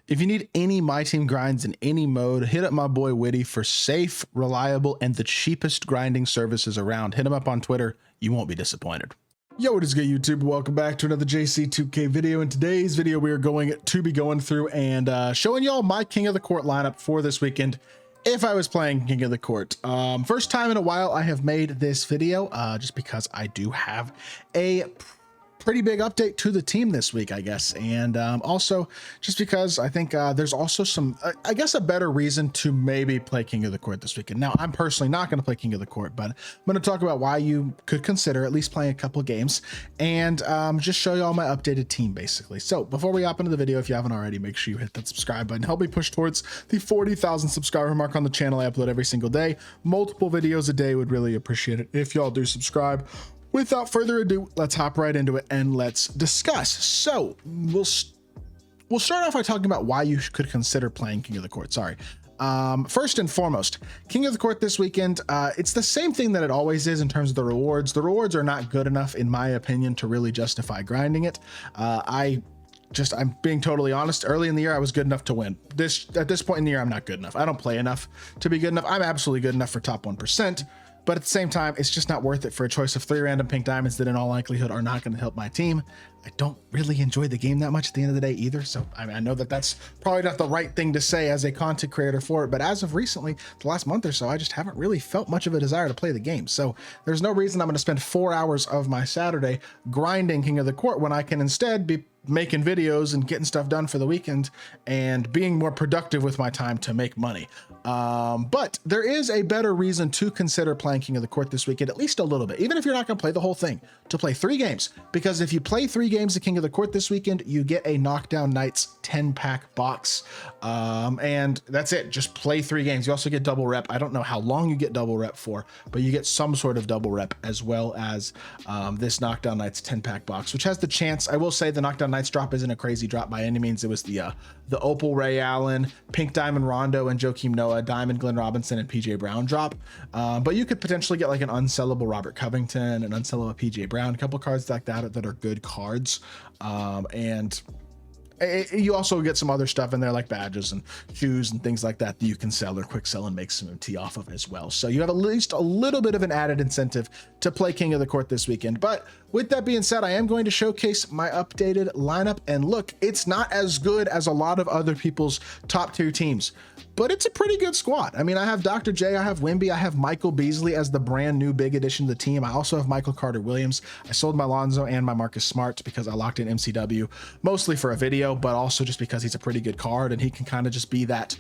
If you need any My Team grinds in any mode, hit up my boy Witty for safe, reliable, and the cheapest grinding services around. Hit him up on Twitter. You won't be disappointed. Yo, what is good, YouTube? Welcome back to another JC2K video. In today's video, we are going through and showing y'all my King of the Court lineup for this weekend if I was playing King of the Court. First time in a while I have made this video just because I do have a pretty big update to the team this week, I guess. And also just because I think there's also some, I guess, a better reason to maybe play King of the Court this weekend. Now, I'm personally not going to play King of the Court, but I'm going to talk about why you could consider at least playing a couple of games and just show you all my updated team, basically. So before we hop into the video, if you haven't already, make sure you hit that subscribe button. Help me push towards the 40,000 subscriber mark on the channel. I upload every single day, multiple videos a day. Would really appreciate it if y'all do subscribe. Without further ado, let's hop right into it and let's discuss. So we'll start off by talking about why you could consider playing King of the Court. Sorry. First and foremost, King of the Court this weekend, it's the same thing that it always is in terms of the rewards. The rewards are not good enough, in my opinion, to really justify grinding it. I'm being totally honest. Early in the year, I was good enough to win. At this point in the year, I'm not good enough. I don't play enough to be good enough. I'm absolutely good enough for top 1%. But at the same time, it's just not worth it for a choice of 3 random pink diamonds that in all likelihood are not going to help my team. I don't really enjoy the game that much at the end of the day either. So I know that that's probably not the right thing to say as a content creator for it. But as of recently, the last month or so, I just haven't really felt much of a desire to play the game. So there's no reason I'm going to spend 4 hours of my Saturday grinding King of the Court when I can instead be making videos and getting stuff done for the weekend and being more productive with my time to make money. But there is a better reason to consider playing King of the Court this weekend, at least a little bit, even if you're not going to play the whole thing, to play 3 games. Because if you play 3 games of King of the Court this weekend, you get a Knockdown Nights 10-pack box. And that's it. Just play 3 games. You also get double rep. I don't know how long you get double rep for, but you get some sort of double rep as well as this Knockdown Nights 10-pack box, which has the chance. I will say the Knockdown Nights drop isn't a crazy drop by any means. It was the Opal Ray Allen, Pink Diamond Rondo and Joakim Noah, Diamond Glenn Robinson and PJ Brown drop. But you could potentially get like an unsellable Robert Covington, an unsellable PJ Brown, a couple cards like that that are good cards. And you also get some other stuff in there like badges and shoes and things like that that you can sell or quick sell and make some MT off of as well. So you have at least a little bit of an added incentive to play King of the Court this weekend. But with that being said, I am going to showcase my updated lineup, and look, it's not as good as a lot of other people's top tier teams, but it's a pretty good squad. I mean, I have Dr. J, I have Wimby, I have Michael Beasley as the brand new big addition to the team. I also have Michael Carter-Williams. I sold my Lonzo and my Marcus Smart because I locked in MCW, mostly for a video, but also just because he's a pretty good card and he can kind of just be that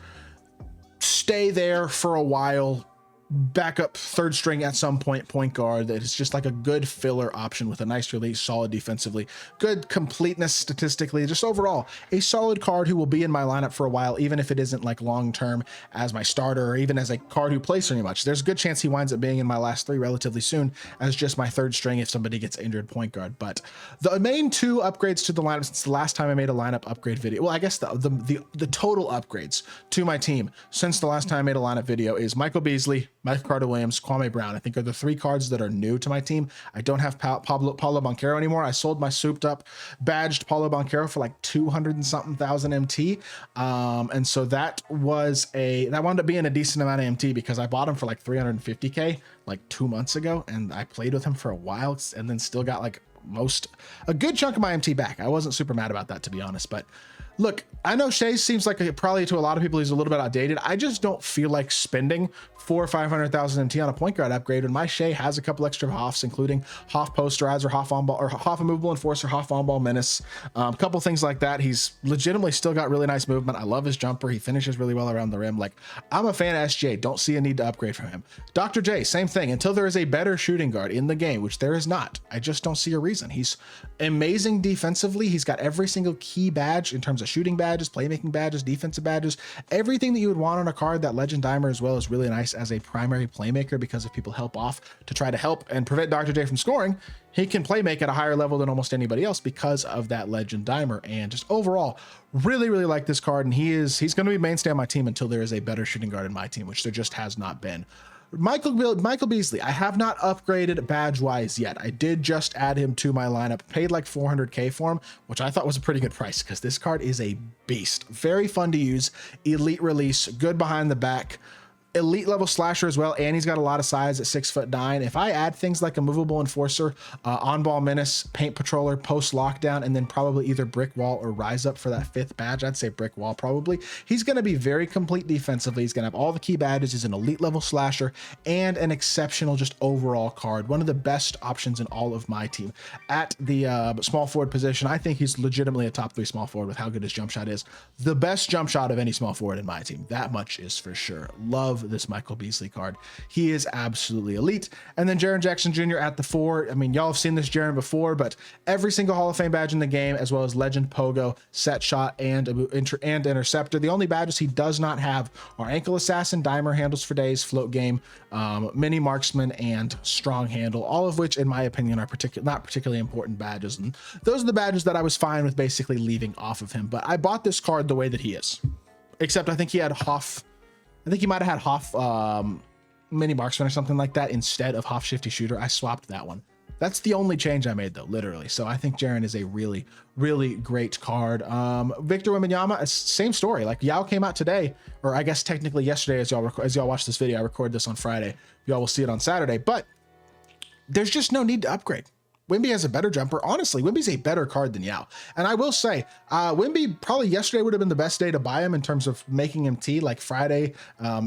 stay there for a while, backup third string at some point guard that is just like a good filler option with a nice release, solid defensively, good completeness statistically, just overall a solid card who will be in my lineup for a while, even if it isn't like long term as my starter or even as a card who plays very much. There's a good chance he winds up being in my last 3 relatively soon as just my third string if somebody gets injured point guard. But the main 2 upgrades to the lineup since the last time I made a lineup upgrade video, well, I guess the total upgrades to my team since the last time I made a lineup video is Michael Beasley, Michael Carter-Williams, Kwame Brown, I think are the 3 cards that are new to my team. I don't have Paulo Banchero anymore. I sold my souped up badged Paulo Banchero for like 200 and something thousand MT. And so that wound up being a decent amount of MT because I bought him for like 350K like 2 months ago. And I played with him for a while and then still got like a good chunk of my MT back. I wasn't super mad about that, to be honest, but look, I know Shea seems like probably to a lot of people he's a little bit outdated. I just don't feel like spending 400,000 or 500,000 MT on a point guard upgrade when my Shea has a couple extra Hoffs, including Hoff Posterizer, Hoff on ball, or Hoff Immovable Enforcer, Hoff on ball menace, a couple things like that. He's legitimately still got really nice movement. I love his jumper. He finishes really well around the rim. Like, I'm a fan of SJ. Don't see a need to upgrade from him. Dr. J, same thing. Until there is a better shooting guard in the game, which there is not, I just don't see a reason. He's amazing defensively. He's got every single key badge in terms of shooting badges, playmaking badges, defensive badges, everything that you would want on a card. That Legend Dimer as well is really nice as a primary playmaker because if people help off to try to help and prevent Dr. J from scoring, he can play make at a higher level than almost anybody else because of that Legend Dimer. And just overall, really like this card, and he's going to be mainstay on my team until there is a better shooting guard in my team, which there just has not been. Michael Beasley, I have not upgraded badge wise yet. I did just add him to my lineup, paid like 400k for him, which I thought was a pretty good price because this card is a beast. Very fun to use, elite release, good behind the back, elite level slasher as well, and he's got a lot of size at 6'9". If I add things like a movable enforcer, on ball menace, paint patroller, post lockdown, and then probably either brick wall or rise up for that 5th badge, I'd say brick wall probably, he's going to be very complete defensively. He's going to have all the key badges. He's an elite level slasher and an exceptional just overall card. One of the best options in all of my team at the small forward position. I think he's legitimately a top 3 small forward with how good his jump shot is. The best jump shot of any small forward in my team. That much is for sure. Love this Michael Beasley card. He is absolutely elite. And then Jaren Jackson Jr. at the 4. I mean, y'all have seen this Jaren before, but every single Hall of Fame badge in the game, as well as legend, pogo, set shot, and interceptor. The only badges he does not have are ankle assassin, dimer, handles for days, float game, mini marksman, and strong handle, all of which in my opinion are not particularly important badges. And those are the badges that I was fine with basically leaving off of him. But I bought this card the way that he is, except I think he had Hoff. I think he might have had Hoff mini marksman or something like that instead of Hoff shifty shooter. I swapped that one. That's the only change I made though, literally. So I think Jaren is a really, really great card. Victor Wembanyama, same story. Like Yao came out today, or I guess technically yesterday as y'all watch this video. I record this on Friday. Y'all will see it on Saturday, but there's just no need to upgrade. Wemby has a better jumper. Honestly, Wemby's a better card than Yao. And I will say, Wemby probably yesterday would have been the best day to buy him in terms of making him T, like Friday,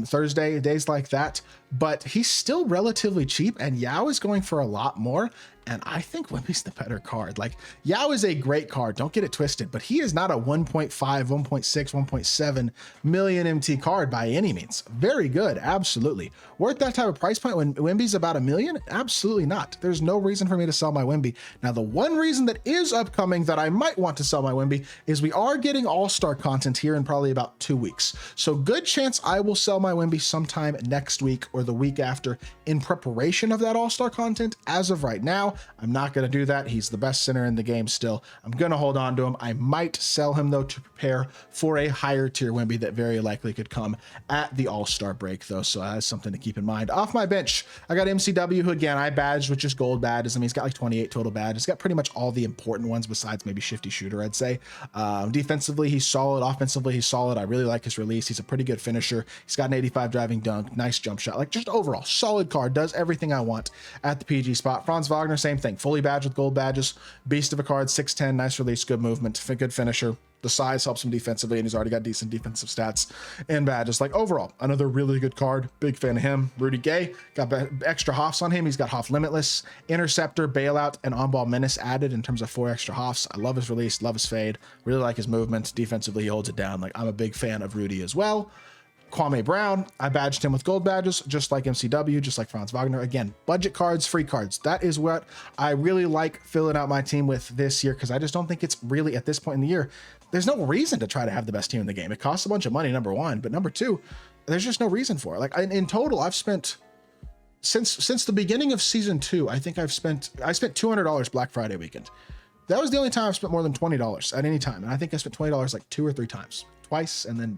Thursday, days like that. But he's still relatively cheap, and Yao is going for a lot more. And I think Wemby's the better card. Like, Yao is a great card, don't get it twisted, but he is not a 1.5, 1.6, 1.7 million MT card by any means. Very good, absolutely. Worth that type of price point when Wemby's about $1 million? Absolutely not. There's no reason for me to sell my Wemby. Now, the one reason that is upcoming that I might want to sell my Wemby is we are getting All-Star content here in probably about 2 weeks. So good chance I will sell my Wemby sometime next week or the week after in preparation of that All-Star content. As of right now, I'm not going to do that. He's the best center in the game still. I'm going to hold on to him. I might sell him though to prepare for a higher tier Wemby that very likely could come at the All-Star break though. So that's something to keep in mind. Off my bench, I got MCW, who again, I badged with just gold badges. I mean, he's got like 28 total badges. He's got pretty much all the important ones besides maybe shifty shooter, I'd say. Defensively, he's solid. Offensively, he's solid. I really like his release. He's a pretty good finisher. He's got an 85 driving dunk, nice jump shot. Like just overall solid card, does everything I want at the PG spot. Franz Wagner, same thing, fully badged with gold badges, beast of a card, 6'10", nice release, good movement, good finisher. The size helps him defensively, and he's already got decent defensive stats and badges. Like overall, another really good card. Big fan of him. Rudy Gay, got extra Hoffs on him. He's got Hoff Limitless, Interceptor, Bailout, and On-Ball Menace added in terms of 4 extra Hoffs. I love his release, love his fade, really like his movement. Defensively, he holds it down. Like I'm a big fan of Rudy as well. Kwame Brown, I badged him with gold badges, just like MCW, just like Franz Wagner. Again, budget cards, free cards. That is what I really like filling out my team with this year, because I just don't think it's really, at this point in the year, there's no reason to try to have the best team in the game. It costs a bunch of money, number one, but number two, there's just no reason for it. Like in total, I've spent, since the beginning of season 2, I think I spent $200 Black Friday weekend. That was the only time I've spent more than $20 at any time. And I think I spent $20 like 2 or 3 times, twice, and then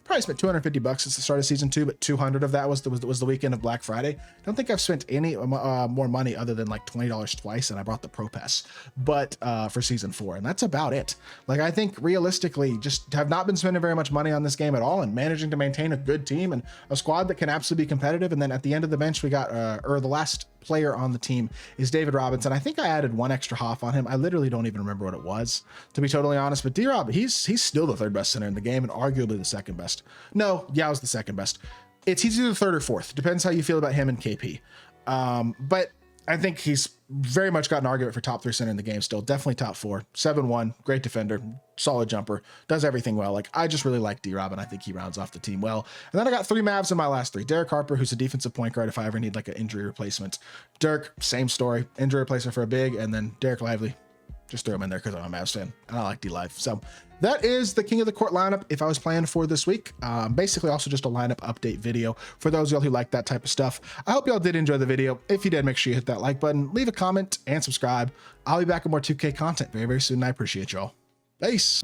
probably spent $250 since the start of season 2, but 200 of that was the weekend of Black Friday. I don't think I've spent any more money other than like $20 twice, and I brought the Pro Pass, but for season 4, and that's about it. Like I think realistically, just have not been spending very much money on this game at all, and managing to maintain a good team and a squad that can absolutely be competitive. And then at the end of the bench, we got the last player on the team is David Robinson. I think I added 1 extra Hoff on him. I literally don't even remember what it was, to be totally honest. But D-Rob, he's still the 3rd best center in the game and arguably the 2nd best. No, Yao's the 2nd best. He's either 3rd or 4th. Depends how you feel about him and KP. But I think he's very much got an argument for top 3 center in the game still. Definitely top 4. 7'1", great defender, solid jumper, does everything well. Like I just really like D-Rob, and I think he rounds off the team well. And then I got 3 Mavs in my last 3. Derek Harper, who's a defensive point guard if I ever need like an injury replacement. Dirk, same story, injury replacement for a big. And then Derek Lively, just throw him in there because I'm a Mavs fan and I like D-Live. So that is the King of the Court lineup if I was playing for this week. Basically also just a lineup update video for those of y'all who like that type of stuff. I hope y'all did enjoy the video. If you did, make sure you hit that like button, leave a comment, and subscribe. I'll be back with more 2K content very, very soon. I appreciate y'all. Peace.